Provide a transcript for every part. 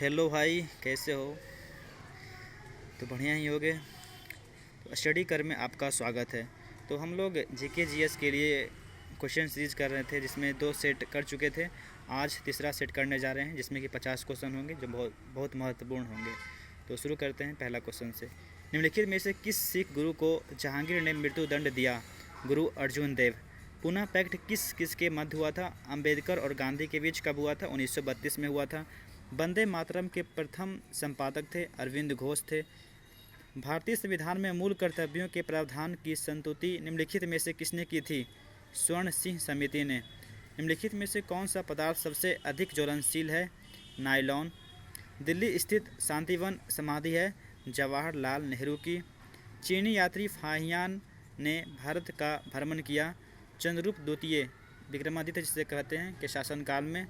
Hello भाई, कैसे हो? तो बढ़िया ही होगे। तो स्टडी कर में आपका स्वागत है। तो हम लोग जीके जीएस के लिए क्वेश्चन सीरीज कर रहे थे, जिसमें 2 सेट कर चुके थे। आज तीसरा सेट करने जा रहे हैं, जिसमें कि 50 क्वेश्चन होंगे, जो बहुत बहुत महत्वपूर्ण होंगे। तो शुरू करते हैं पहला क्वेश्चन से। निम्नलिखित में से किस सिख गुरु को जहांगीर ने मृत्युदंड दिया? गुरु अर्जुन देव। पुनः पैक्ट किस किस के मध्य हुआ था? अंबेडकर और गांधी के बीच कब हुआ था? 1932 में हुआ था। वंदे मातरम के प्रथम संपादक थे अरविंद घोष थे। भारतीय संविधान में मूल कर्तव्यों के प्रावधान की संतुति निम्नलिखित में से किसने की थी? स्वर्ण सिंह समिति ने। निम्नलिखित में से कौन सा पदार्थ सबसे अधिक ज्वलनशील है? नायलॉन। दिल्ली स्थित शांतिवन समाधि है जवाहरलाल नेहरू की। चीनी यात्री फाहियान ने भारत का भ्रमण किया चंद्रगुप्त द्वितीय विक्रमादित्य जिसे कहते हैं के शासनकाल में।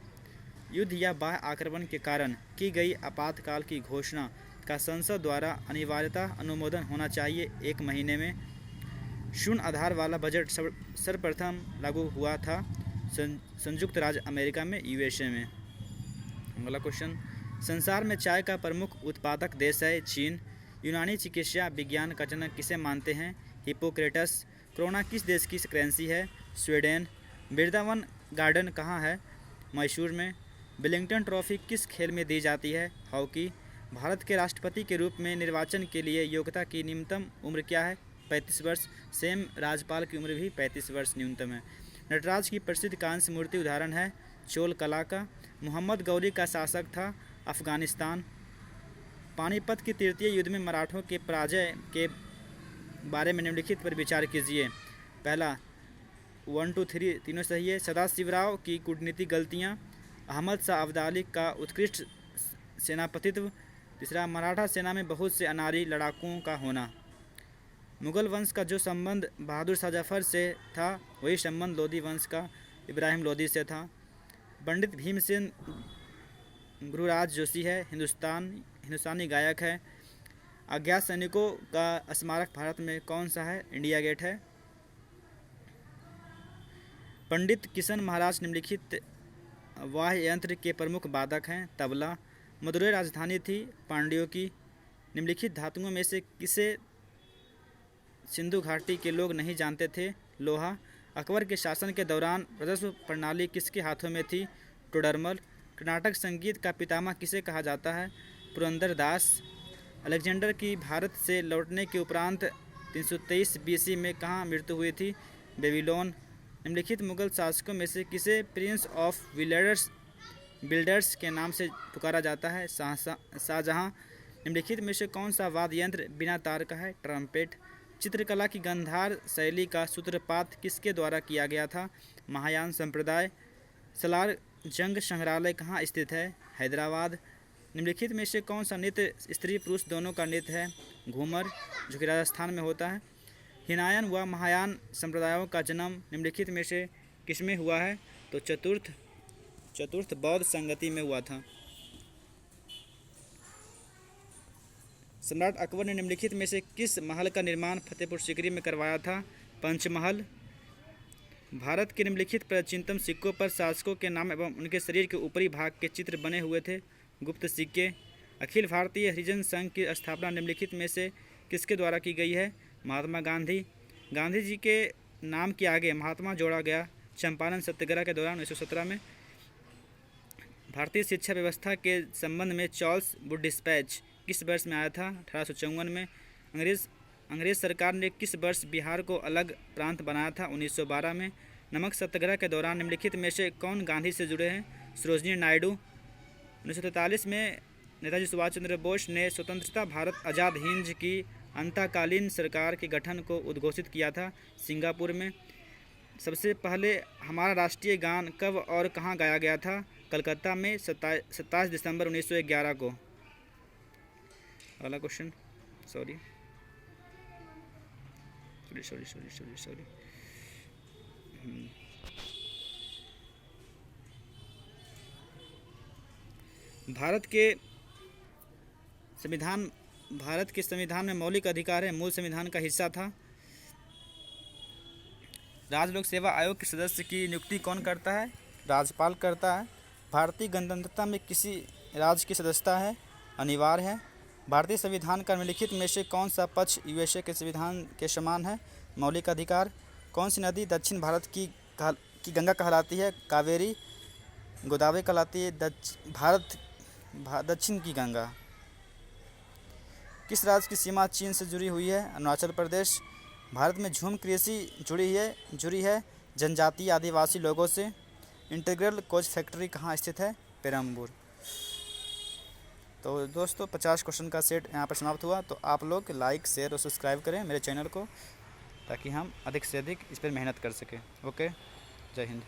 युद्ध या बाह्य आक्रमण के कारण की गई आपातकाल की घोषणा का संसद द्वारा अनिवार्यतः अनुमोदन होना चाहिए 1 महीने में। शून्य आधार वाला बजट सर्वप्रथम लागू हुआ था संयुक्त राज्य अमेरिका में, यूएसए में। अगला क्वेश्चन। संसार में चाय का प्रमुख उत्पादक देश है चीन। यूनानी चिकित्सा विज्ञान का जनक किसे मानते हैं? हिप्पोक्रेटस। कोरोना किस देश की करेंसी है? स्वीडन। वृंदावन गार्डन कहाँ है? मैसूर में। वेलिंगटन ट्रॉफी किस खेल में दी जाती है? हॉकी। भारत के राष्ट्रपति के रूप में निर्वाचन के लिए योग्यता की न्यूनतम उम्र क्या है? 35 वर्ष। सेम राज्यपाल की उम्र भी 35 वर्ष न्यूनतम है। नटराज की प्रसिद्ध कांस्य मूर्ति उदाहरण है चोल कला का। मोहम्मद गौरी का शासक था अफगानिस्तान। पानीपत के तृतीय युद्ध में मराठों के पराजय के बारे में निम्नलिखित पर विचार कीजिए। पहला 1 2 3 तीनों सही है। सदाशिवराव की कूटनीतिक गलतियाँ। अहमद शाह अब्दाली का उत्कृष्ट सेनापतित्व। तीसरा, मराठा सेना में बहुत से अनारी लड़ाकों का होना। मुगल वंश का जो संबंध बहादुर शाह जफर से था, वही संबंध लोधी वंश का इब्राहिम लोधी से था। पंडित भीमसेन गुरुराज जोशी है हिंदुस्तानी गायक है। अज्ञात सैनिकों का स्मारक भारत में कौन सा है? इंडिया गेट है। पंडित किशन महाराज निम्नलिखित वाद्य यंत्र के प्रमुख वादक हैं? तबला। मदुरै राजधानी थी पांड्यों की। निम्नलिखित धातुओं में से किसे सिंधु घाटी के लोग नहीं जानते थे? लोहा। अकबर के शासन के दौरान राजस्व प्रणाली किसके हाथों में थी? टोडरमल। कर्नाटक संगीत का पितामह किसे कहा जाता है? पुरंदर दास। अलेक्जेंडर की भारत से लौटने के उपरांत 323 बीसी में कहाँ मृत्यु हुई थी? बेबीलोन। निम्नलिखित मुगल शासकों में से किसे प्रिंस ऑफ बिल्डर्स के नाम से पुकारा जाता है? शाहजहां। निम्नलिखित में से कौन सा वाद्य यंत्र बिना तार का है? ट्रम्पेट। चित्रकला की गंधार शैली का सूत्रपात किसके द्वारा किया गया था? महायान संप्रदाय। सलार जंग संग्रहालय कहाँ स्थित है? हैदराबाद। निम्नलिखित में से कौन सा नृत्य स्त्री पुरुष दोनों का नृत्य है? घूमर, जो कि राजस्थान में होता है। हिनायन व महायान संप्रदायों का जन्म निम्नलिखित में से किसमें हुआ है? तो चतुर्थ बौद्ध संगति में हुआ था। सम्राट अकबर ने निम्नलिखित में से किस महल का निर्माण फतेहपुर सीकरी में करवाया था? पंचमहल। भारत के निम्नलिखित प्राचीनतम सिक्कों पर शासकों के नाम एवं उनके शरीर के ऊपरी भाग के चित्र बने हुए थे। गुप्त सिक्के। अखिल भारतीय हरिजन संघ की स्थापना निम्नलिखित में से किसके द्वारा की गई है? महात्मा गांधी। गांधी जी के नाम के आगे महात्मा जोड़ा गया चंपारण सत्याग्रह के दौरान 1917 में। भारतीय शिक्षा व्यवस्था के संबंध में चार्ल्स वुड डिस्पैच किस वर्ष में आया था? 1854 में। अंग्रेज सरकार ने किस वर्ष बिहार को अलग प्रांत बनाया था? 1912 में। नमक सत्याग्रह के दौरान निम्नलिखित में से कौन गांधी से जुड़े हैं? सरोजिनी नायडू। 1943 में नेताजी सुभाष चंद्र बोस ने स्वतंत्रता भारत आज़ाद हिंद की अंतकालीन सरकार के गठन को उद्घोषित किया था सिंगापुर में। सबसे पहले हमारा राष्ट्रीय गान कब और कहाँ गाया गया था? कलकत्ता में 27 दिसंबर 1911 को। अगला क्वेश्चन। सॉरी भारत के संविधान में मौलिक अधिकार है, मूल संविधान का हिस्सा था। राज्य लोक सेवा आयोग के सदस्य की नियुक्ति कौन करता है? राज्यपाल करता है। भारतीय गणतंत्रता में किसी राज्य की सदस्यता है अनिवार्य है। भारतीय संविधान का निम्नलिखित में से कौन सा पक्ष यूएसए के संविधान के समान है? मौलिक अधिकार। कौन सी नदी दक्षिण भारत की गंगा कहलाती है? कावेरी। गोदावरी कहलाती है दक्षिण की गंगा। किस राज्य की सीमा चीन से जुड़ी हुई है? अरुणाचल प्रदेश। भारत में झूम कृषि जुड़ी है जनजातीय आदिवासी लोगों से। इंटीग्रल कोच फैक्ट्री कहाँ स्थित है? पेरम्बूर। तो दोस्तों 50 क्वेश्चन का सेट यहाँ पर समाप्त हुआ। तो आप लोग लाइक शेयर और सब्सक्राइब करें मेरे चैनल को, ताकि हम अधिक से अधिक इस पर मेहनत कर सकें। ओके, जय हिंद।